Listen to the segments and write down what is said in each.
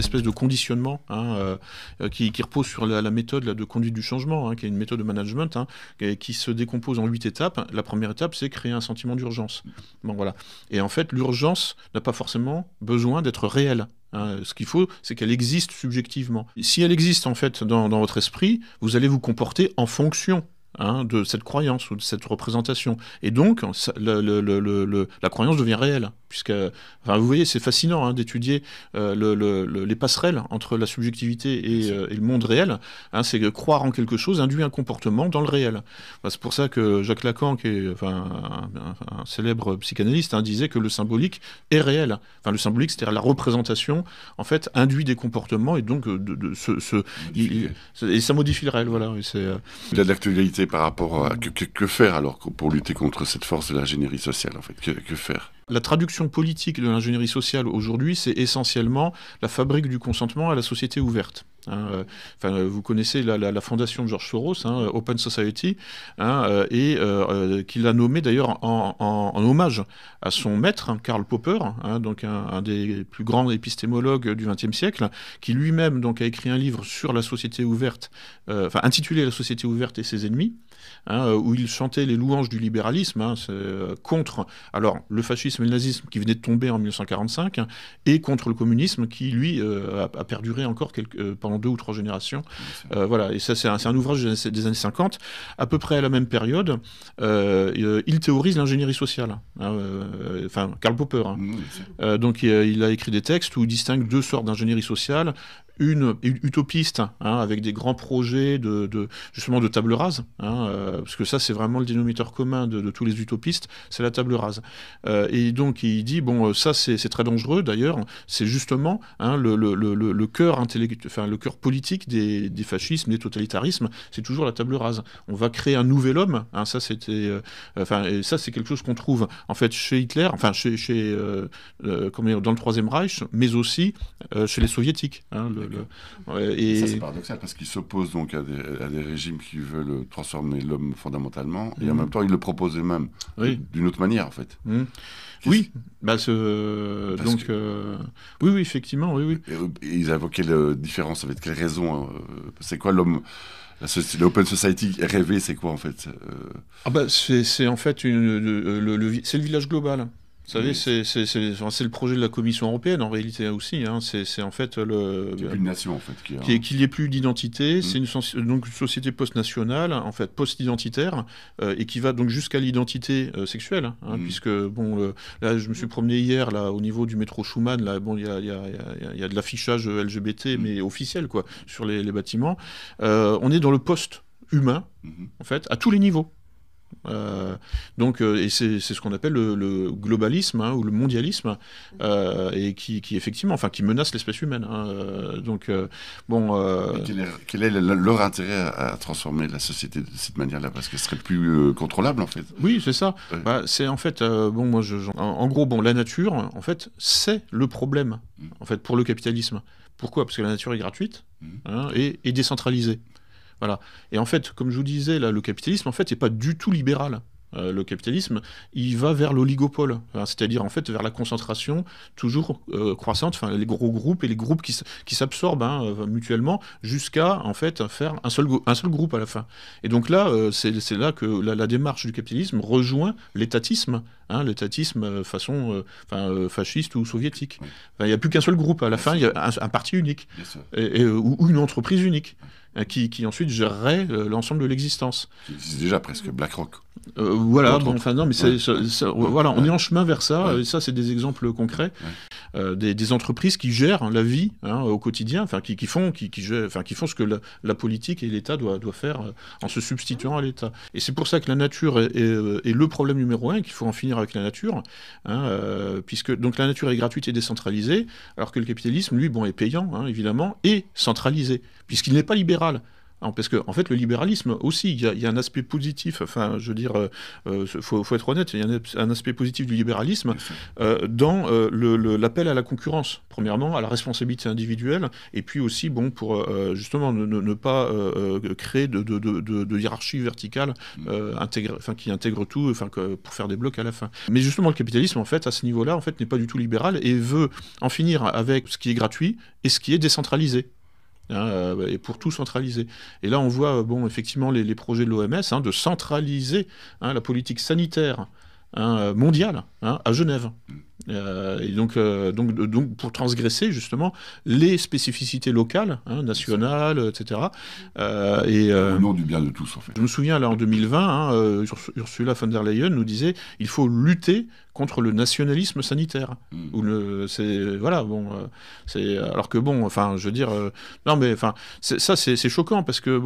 espèce de conditionnement qui repose sur la méthode de conduite du changement, qui est une méthode de management qui se décompose en 8 étapes. La première étape, c'est créer un sentiment d'urgence. Bon, voilà. Et en fait, l'urgence n'a pas forcément besoin d'être réelle. Ce qu'il faut, c'est qu'elle existe subjectivement. Si elle existe en fait dans votre esprit, vous allez vous comporter en fonction de cette croyance ou de cette représentation. Et donc, la croyance devient réelle. Vous voyez, c'est fascinant d'étudier les passerelles entre la subjectivité et le monde réel. C'est que croire en quelque chose induit un comportement dans le réel. C'est pour ça que Jacques Lacan, qui est un célèbre psychanalyste, disait que le symbolique est réel. Le symbolique, c'est-à-dire la représentation, en fait, induit des comportements et donc et ça modifie le réel. Voilà. Il a de l'actualité par rapport à que faire alors pour lutter contre cette force de l'ingénierie sociale, en fait, que faire? La traduction politique de l'ingénierie sociale aujourd'hui, c'est essentiellement la fabrique du consentement à la société ouverte. Vous connaissez la fondation de George Soros, Open Society, qu'il a nommé d'ailleurs en hommage à son maître, Karl Popper, donc un des plus grands épistémologues du XXe siècle, qui lui-même donc a écrit un livre sur la société ouverte, intitulé La société ouverte et ses ennemis. Où il chantait les louanges du libéralisme, contre le fascisme et le nazisme qui venaient de tomber en 1945, et contre le communisme qui, lui, a perduré encore pendant 2 ou 3 générations. Voilà. Et ça, c'est un ouvrage des années 50. À peu près à la même période, il théorise l'ingénierie sociale. Karl Popper. Donc, il a écrit des textes où il distingue 2 sortes d'ingénierie sociale. Une utopiste, avec des grands projets justement de table rase, parce que ça c'est vraiment le dénominateur commun de tous les utopistes, c'est la table rase. Et donc il dit, ça c'est très dangereux d'ailleurs, c'est justement le cœur intellectuel, le cœur politique des fascismes, des totalitarismes, c'est toujours la table rase. On va créer un nouvel homme, ça c'était, et ça c'est quelque chose qu'on trouve en fait chez Hitler, dans le Troisième Reich, mais aussi chez les soviétiques. Et ça c'est paradoxal parce qu'il s'oppose donc à des régimes qui veulent transformer l'homme fondamentalement et en même temps il le propose eux-mêmes d'une autre manière en fait. Oui, oui, effectivement, oui. Et ils invoquaient la différence avec quelle raison c'est quoi l'homme? L'Open Society rêvé, c'est quoi en fait? C'est en fait c'est le village global. Vous savez, c'est le projet de la Commission européenne en réalité aussi. C'est en fait qu'il n'y ait plus de nation en fait. Qu'il n'y ait plus d'identité. C'est donc une société post-nationale, en fait post-identitaire, et qui va donc jusqu'à l'identité sexuelle. Puisque là, je me suis promené hier là au niveau du métro Schumann. Là, il y a de l'affichage LGBT, mais officiel quoi, sur les bâtiments. On est dans le post-humain, en fait, à tous les niveaux. Et c'est ce qu'on appelle le globalisme ou le mondialisme et qui effectivement qui menace l'espèce humaine quel est leur intérêt à transformer la société de cette manière-là parce qu'elle serait plus contrôlable en fait? Oui, c'est ça. C'est en fait en gros la nature en fait c'est le problème en fait pour le capitalisme. Pourquoi? Parce que la nature est gratuite et décentralisée. Voilà. Et en fait, comme je vous disais, là, le capitalisme, en fait, n'est pas du tout libéral. Le capitalisme, il va vers l'oligopole, c'est-à-dire en fait vers la concentration toujours croissante, les gros groupes et les groupes qui s'absorbent mutuellement jusqu'à en fait faire un seul groupe à la fin. Et donc là, c'est là que la démarche du capitalisme rejoint l'étatisme, l'étatisme façon fasciste ou soviétique. Il n'y a plus qu'un seul groupe à la fin, il y a un parti unique ou une entreprise unique. Qui ensuite gérerait l'ensemble de l'existence. C'est déjà presque BlackRock. Voilà, on est en chemin vers ça, et ça c'est des exemples concrets, des entreprises qui gèrent la vie au quotidien, qui font ce que la politique et l'État doivent faire en se substituant à l'État. Et c'est pour ça que la nature est le problème numéro 1, qu'il faut en finir avec la nature, puisque donc la nature est gratuite et décentralisée, alors que le capitalisme, lui, est payant, évidemment, et centralisé, puisqu'il n'est pas libéral. Alors, parce que en fait, le libéralisme aussi, il y a un aspect positif. Enfin, je veux dire, faut être honnête, il y a un aspect positif du libéralisme dans l'appel à la concurrence. Premièrement, à la responsabilité individuelle, et puis aussi, bon, pour justement ne pas créer de hiérarchie verticale qui intègre tout, pour faire des blocs à la fin. Mais justement, le capitalisme, en fait, à ce niveau-là, en fait, n'est pas du tout libéral et veut en finir avec ce qui est gratuit et ce qui est décentralisé. Et pour tout centraliser. Et là, on voit, effectivement, les projets de l'OMS de centraliser la politique sanitaire mondiale à Genève. Et donc, pour transgresser justement les spécificités locales, nationales, etc. Au nom du bien de tous, en fait. Je me souviens, là, en 2020, Ursula von der Leyen nous disait il faut lutter contre le nationalisme sanitaire. Alors que je veux dire, non mais ça c'est choquant parce que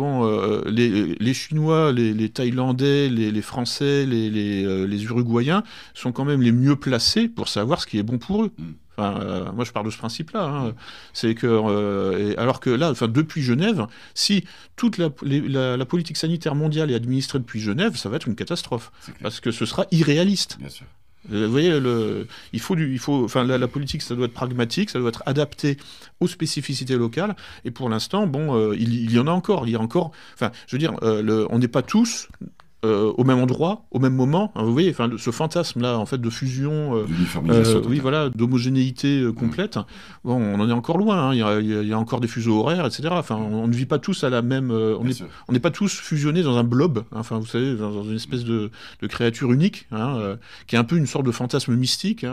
les Chinois, les Thaïlandais, les Français, les Uruguayens sont quand même les mieux placés pour savoir ce qui est bon pour eux. Moi je pars de ce principe-là. C'est que alors que là, depuis Genève, si toute la politique sanitaire mondiale est administrée depuis Genève, ça va être une catastrophe parce que ce sera irréaliste. Bien sûr. Vous voyez, la politique, ça doit être pragmatique, ça doit être adapté aux spécificités locales. Et pour l'instant, il y en a encore. Je veux dire, on n'est pas tous au même endroit, au même moment. Vous voyez, ce fantasme-là, en fait, de fusion, d'homogénéité complète. On en est encore loin. Il y a encore des fuseaux horaires, etc. On ne vit pas tous à la même. On n'est pas tous fusionnés dans un blob. Vous savez, dans une espèce de créature unique, qui est un peu une sorte de fantasme mystique.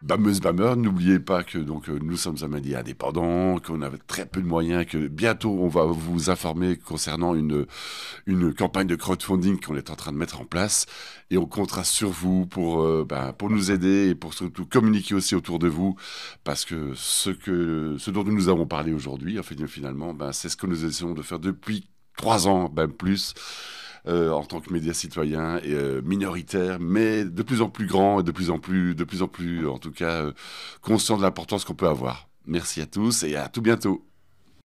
Bameuse, bameur, n'oubliez pas que nous sommes un média indépendant, qu'on a très peu de moyens, que bientôt on va vous informer concernant une campagne de crowdfunding qu'on est en train de mettre en place, et on comptera sur vous pour nous aider et pour surtout communiquer aussi autour de vous, parce que ce dont nous avons parlé aujourd'hui, en fait, finalement, c'est ce que nous essayons de faire depuis 3 ans, même plus. En tant que média citoyen minoritaire, mais de plus en plus grand et de plus en plus, en tout cas, conscient de l'importance qu'on peut avoir. Merci à tous et à tout bientôt.